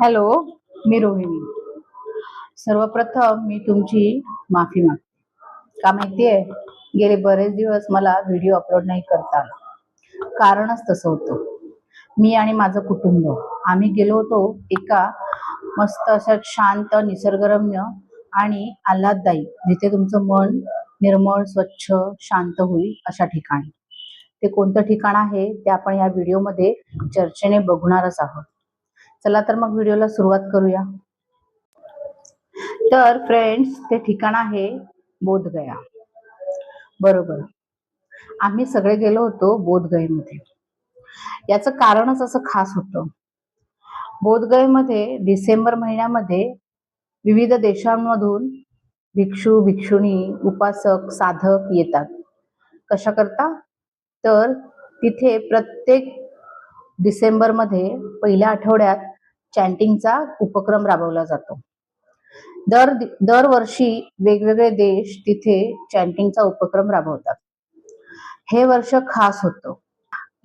Hello, मी रोहिणी. सर्वप्रथम मी तुमची माफी मागते. का माहितीये, गेले बरेच दिवस मला व्हिडिओ अपलोड नाही करता आला. कारणच तसं होतं. मी आणि माझं कुटुंब आम्ही गेलो होतो एका मस्त अशा शांत, निसर्गरम्य आणि आल्हाददायी, जिथे तुमचं मन निर्मळ, स्वच्छ, शांत होईल अशा ठिकाणी. ते कोणतं ठिकाण आहे ते आपण या व्हिडिओमध्ये चर्चेने बघणारच आहोत. चला तर मग व्हिडिओला सुरुवात करूया. तर फ्रेंड्स, ते ठिकाण आहे बोधगया. बरोबर, आम्ही सगळे गेलो होतो बोधगयेमध्ये. याचं कारणच असं खास होतं. बोधगयेमध्ये डिसेंबर महिन्यामध्ये विविध देशांमधून भिक्षू, भिक्षुणी, उपासक, साधक येतात. कशा करता? तर तिथे प्रत्येक डिसेंबर मध्ये पहिल्या आठवड्यात चॅन्टिंगचा उपक्रम राबवला जातो. दरवर्षी वेगवेगळे देश तिथे चॅन्टिंगचा उपक्रम राबवतात. हे वर्ष खास होतं.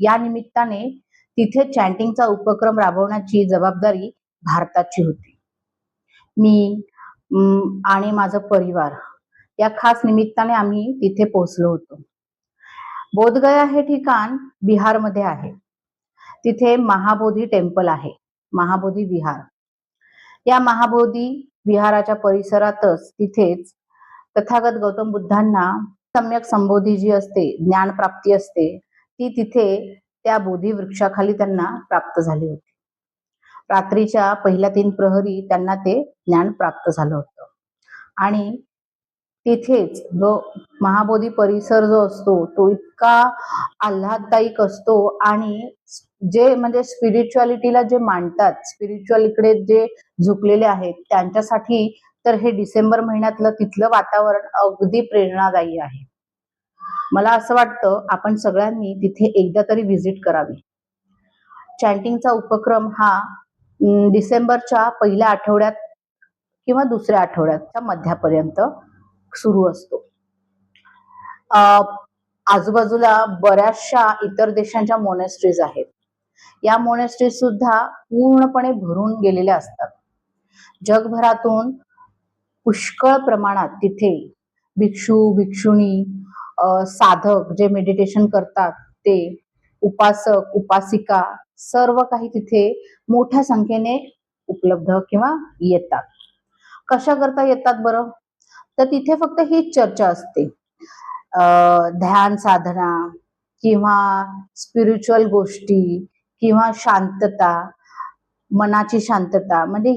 या निमित्ताने तिथे चॅन्टिंगचा उपक्रम राबवण्याची जबाबदारी भारताची होती. मी आणि माझा परिवार या खास निमित्ताने आम्ही तिथे पोहोचलो होतो. बोधगया हे ठिकाण बिहारमध्ये आहे. तिथे महाबोधी टेम्पल आहे, महाबोधी विहार. या महाबोधी विहाराच्या परिसरातच तिथेच तथागत गौतम बुद्धांना सम्यक संबोधी जी असते, ज्ञान प्राप्ती असते, ती तिथे त्या बोधी वृक्षाखाली त्यांना प्राप्त झाली होती. रात्रीच्या पहिल्या 3 प्रहरी त्यांना ते ज्ञान प्राप्त झालं होतं. आणि तिथेच जो महाबोधी परिसर जो असतो तो इतका आल्हाददायक असतो आणि जे म्हणजे स्पिरिच्युअलिटीला जे मानतात, स्पिरिच्युअल इकडे जे झुकलेले आहेत त्यांच्यासाठी तर हे डिसेंबर महिन्यातलं तिथलं वातावरण अगदी प्रेरणादायी आहे. मला असं वाटतं आपण सगळ्यांनी तिथे एकदा तरी व्हिजिट करावी. चॅन्टिंगचा उपक्रम हा डिसेंबरच्या पहिल्या आठवड्यात किंवा दुसऱ्या आठवड्याच्या मध्यापर्यंत सुरू असतो. आजूबाजूला बऱ्याचशा इतर देशांच्या मोनेस्ट्रीज आहेत. या मोनेस्ट्रीज सुद्धा पूर्णपणे भरून गेलेल्या असतात. जगभरातून पुष्कळ प्रमाणात तिथे भिक्षू, भिक्षुणी, साधक जे मेडिटेशन करतात ते, उपासक, उपासिका सर्व काही तिथे मोठ्या संख्येने उपलब्ध किंवा येतात. कशा करता येतात बरं? तर तिथे फक्त हीच चर्चा असते, ध्यान साधना किंवा स्पिरिच्युअल गोष्टी किंवा शांतता, मनाची शांतता, म्हणजे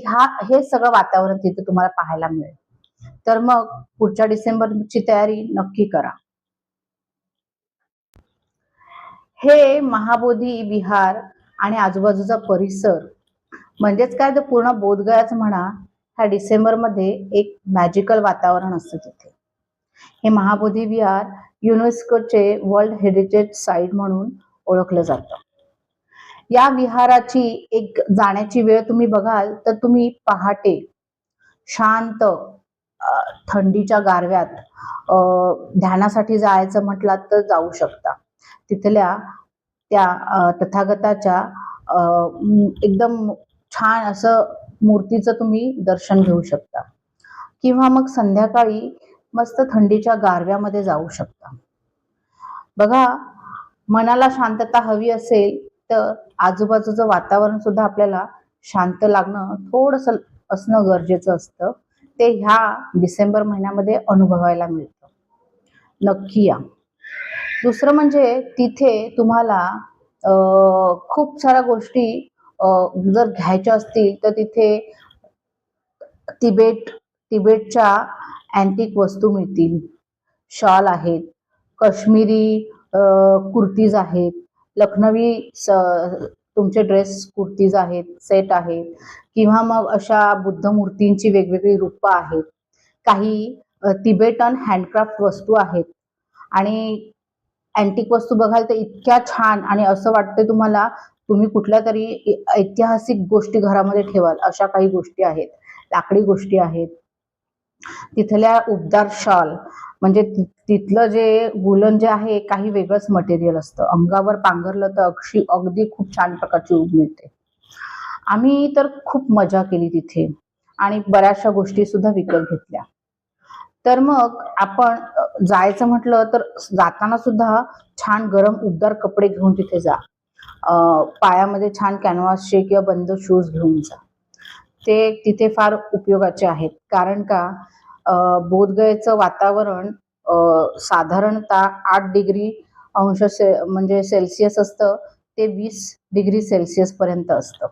हे सगळं वातावरण तिथे तुम्हाला पाहायला मिळेल. तर मग पुढच्या डिसेंबरची तयारी नक्की करा. हे महाबोधी विहार आणि आजूबाजूचा परिसर म्हणजेच काय, तर पूर्ण बोधगयाच म्हणा, ह्या डिसेंबरमध्ये एक मॅजिकल वातावरण असतं तिथे. हे महाबोधी विहार युनेस्कोचे वर्ल्ड हेरिटेज साईट म्हणून ओळखलं जातं. या विहाराची एक जाण्याची वेळ तुम्ही बघाल तर तुम्ही पहाटे शांत थंडीच्या गारव्यात ध्यानासाठी जायचं म्हटलात तर जाऊ शकता. तिथल्या त्या तथागताच्या एकदम छान असं मूर्तीचं तुम्ही दर्शन घेऊ शकता. किंवा मग संध्याकाळी मस्त थंडीच्या गारव्यामध्ये जाऊ शकता. बघा, मनाला शांतता हवी असेल तर आजूबाजूचं वातावरण सुद्धा आपल्याला शांत लागणं थोडंसं असणं गरजेचं असतं. ते ह्या डिसेंबर महिन्यामध्ये अनुभवायला मिळतं. नक्की या. दुसरं म्हणजे तिथे तुम्हाला खूप साऱ्या गोष्टी जर घ्यायच्या असतील तर तिथे तिबेटच्या अँटिक वस्तू मिळतील. शॉल आहेत, काश्मीरी कुर्तीज आहेत, लखनवी तुमचे ड्रेस कुर्तीज आहेत, सेट आहेत, किंवा मग अशा बुद्ध मूर्तींची वेगवेगळी रूपं आहेत. काही तिबेटन हँडक्राफ्ट वस्तू आहेत. आणि अँटिक वस्तू बघाल तर इतक्या छान आणि असं वाटतं तुम्हाला तुम्ही कुठल्या तरी ऐतिहासिक गोष्टी घरामध्ये ठेवाल अशा काही गोष्टी आहेत. लाकडी गोष्टी आहेत. तिथल्या उबदार शॉल, म्हणजे तिथलं जे वुलन जे आहे काही वेगळंच मटेरियल असतं. अंगावर पांघरलं तर अगदी खूप छान प्रकारची ऊब मिळते. आम्ही तर खूप मजा केली तिथे आणि बऱ्याचशा गोष्टी सुद्धा विकत घेतल्या. तर मग आपण जायचं म्हटलं तर जाताना सुद्धा छान गरम उबदार कपडे घेऊन तिथे जा. पायामध्ये छान कॅनव्हासचे किंवा बंद शूज घेऊन जा. ते तिथे फार उपयोगाचे आहेत. कारण का बोधगयेचं वातावरण साधारणतः 8 डिग्री अंश म्हणजे सेल्सिअस असतं ते 20 डिग्री सेल्सिअस पर्यंत असतं.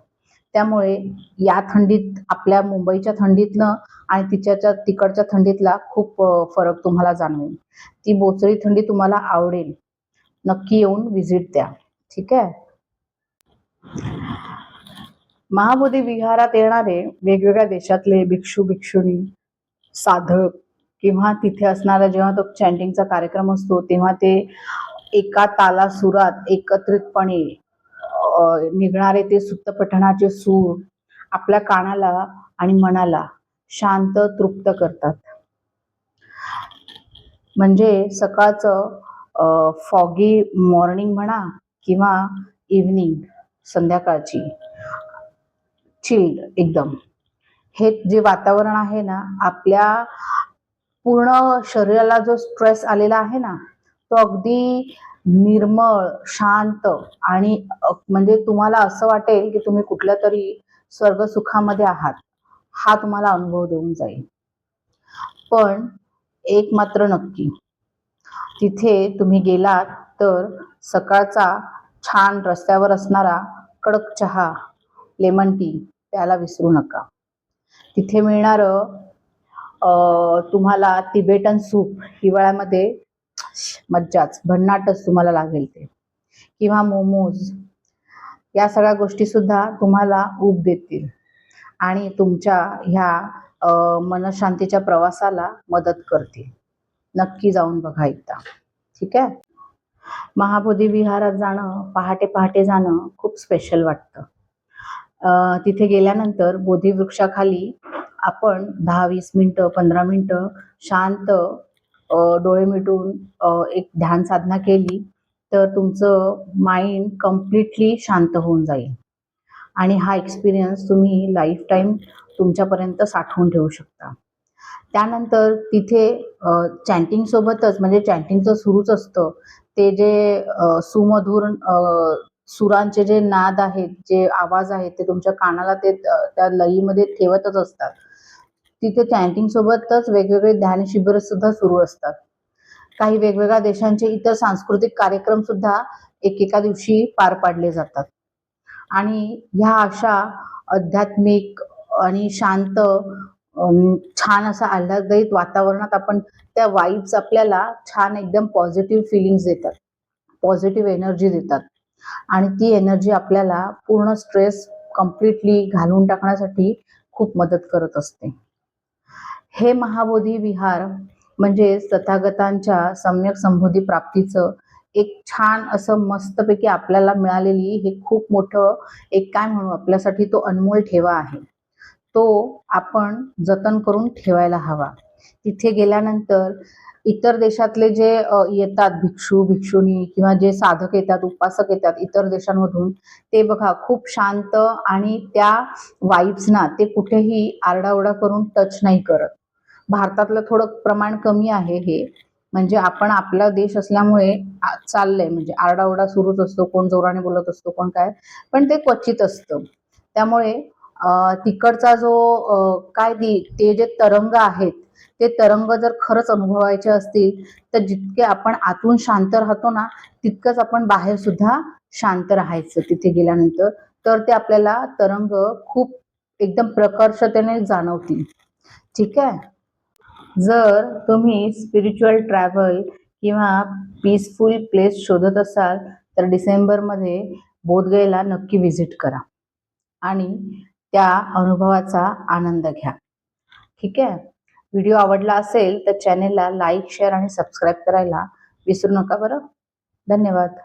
त्यामुळे या थंडीत आपल्या मुंबईच्या थंडीतनं आणि तिकडच्या थंडीतला खूप फरक तुम्हाला जाणवेल. ती बोचरी थंडी तुम्हाला आवडेल. नक्की येऊन व्हिजिट द्या. ठीक आहे. महाबोधी विहारात येणारे वेगवेगळ्या देशातले भिक्षू भिक्षुणी साधक किंवा तिथे असणारा जेव्हा तो चॅन्टिंगचा कार्यक्रम असतो तेव्हा ते एका तालासुरात एकत्रितपणे निघणारे ते सुत्तपठणाचे सूर आपल्या कानाला आणि मनाला शांत तृप्त करतात. म्हणजे सकाळचं फॉगी मॉर्निंग म्हणा किंवा इव्हनिंग संध्याकाळची चिल्ड एकदम हे जे वातावरण आहे ना, आपल्या पूर्ण शरीराला जो स्ट्रेस आलेला आहे ना, तो अगदी निर्मळ, शांत आणि म्हणजे तुम्हाला असं वाटेल की तुम्ही कुठल्या तरी स्वर्गसुखामध्ये आहात. हा तुम्हाला अनुभव देऊन जाईल. पण एक मात्र नक्की, तिथे तुम्ही गेलात तर सकाळचा छान रस्त्यावर असणारा कडक चहा, लेमन टी प्यायला विसरू नका. तिथे मिळणारं तुम्हाला तिबेटन सूप हिवाळ्यामध्ये मज्जाच, भन्नाटच तुम्हाला लागेल ते, किंवा मोमोज या सगळ्या गोष्टी सुद्धा तुम्हाला ऊब देतील आणि तुमच्या ह्या मनशांतीच्या प्रवासाला मदत करतील. नक्की जाऊन बघा एकदा. ठीक आहे. महाबोधी विहारात जाणं, पहाटे पहाटे जाणं खूप स्पेशल वाटतं. तिथे गेल्यानंतर बोधी वृक्षाखाली आपण 10-20 मिनिटं 15 मिनिटं शांत डोळे मिटून एक ध्यान साधना केली तर तुमचं माइंड कम्प्लिटली शांत होऊन जाईल आणि हा एक्सपिरियन्स तुम्ही लाईफ टाईम तुमच्यापर्यंत साठवून ठेवू शकता. त्यानंतर तिथे चॅन्टिंग सोबतच म्हणजे चॅन्टिंगचं सुरूच असतं ते जे सुमधुर सुरांचे जे नाद आहेत, जे आवाज आहेत ते तुमच्या कानाला ते त्या लयीमध्ये ठेवतच असतात. तिथे चॅन्टिंग सोबतच वेगवेगळे ध्यान शिबिर सुद्धा सुरू असतात. काही वेगवेगळ्या देशांचे इतर सांस्कृतिक कार्यक्रम सुद्धा एकेका दिवशी पार पाडले जातात आणि ह्या अशा आध्यात्मिक आणि शांत छान असं आल्हाददायक वातावरणात आपण त्या वाईब्स आपल्याला छान एकदम पॉझिटिव्ह फिलिंग्स देतात, पॉझिटिव्ह एनर्जी देतात आणि ती एनर्जी आपल्याला पूर्ण स्ट्रेस कम्प्लिटली घालवून टाकण्यासाठी खूप मदत करत असते. हे महाबोधी विहार म्हणजे तथागतांच्या सम्यक संबोधी प्राप्तीचं एक छान असं मस्तपैकी आपल्याला मिळालेली हे खूप मोठं एक काय म्हणू आपल्यासाठी तो अनमोल ठेवा आहे. तो आपण जतन करून ठेवायला हवा. तिथे गेल्यानंतर इतर देशातले जे येतात भिक्षू, भिक्षुणी किंवा जे साधक येतात, उपासक येतात इतर देशांमधून, ते बघा खूप शांत आणि त्या वाइब्सना ते कुठेही आरडाओरडा करून टच नाही करत. भारतातलं थोडं प्रमाण कमी आहे हे. म्हणजे आपण आपला देश असल्यामुळे चाललंय म्हणजे आरडाओरडा सुरूच असतो, कोण जोराने बोलत असतो, कोण काय, पण ते क्वचित असतं. त्यामुळे तिकडचा जो ते जे तरंग आहेत, ते तरंग जर खरंच अनुभवायचे असतील तर जितके आपण आतून शांत राहतो ना, तितकंच आपण बाहेर सुद्धा शांत राहायचं तिथे गेल्यानंतर. तर ते आपल्याला तरंग खूप एकदम प्रकर्षतेने जाणवतील. ठीक आहे. जर तुम्ही स्पिरिच्युअल ट्रॅव्हल किंवा पीसफुल प्लेस शोधत असाल तर डिसेंबरमध्ये बोधगयेला नक्की व्हिजिट करा आणि त्या अनुभवाचा आनंद घ्या. ठीक आहे. व्हिडिओ आवडला असेल तर चॅनेलला लाईक, शेअर आणि सबस्क्राईब करायला विसरू नका बरं. धन्यवाद.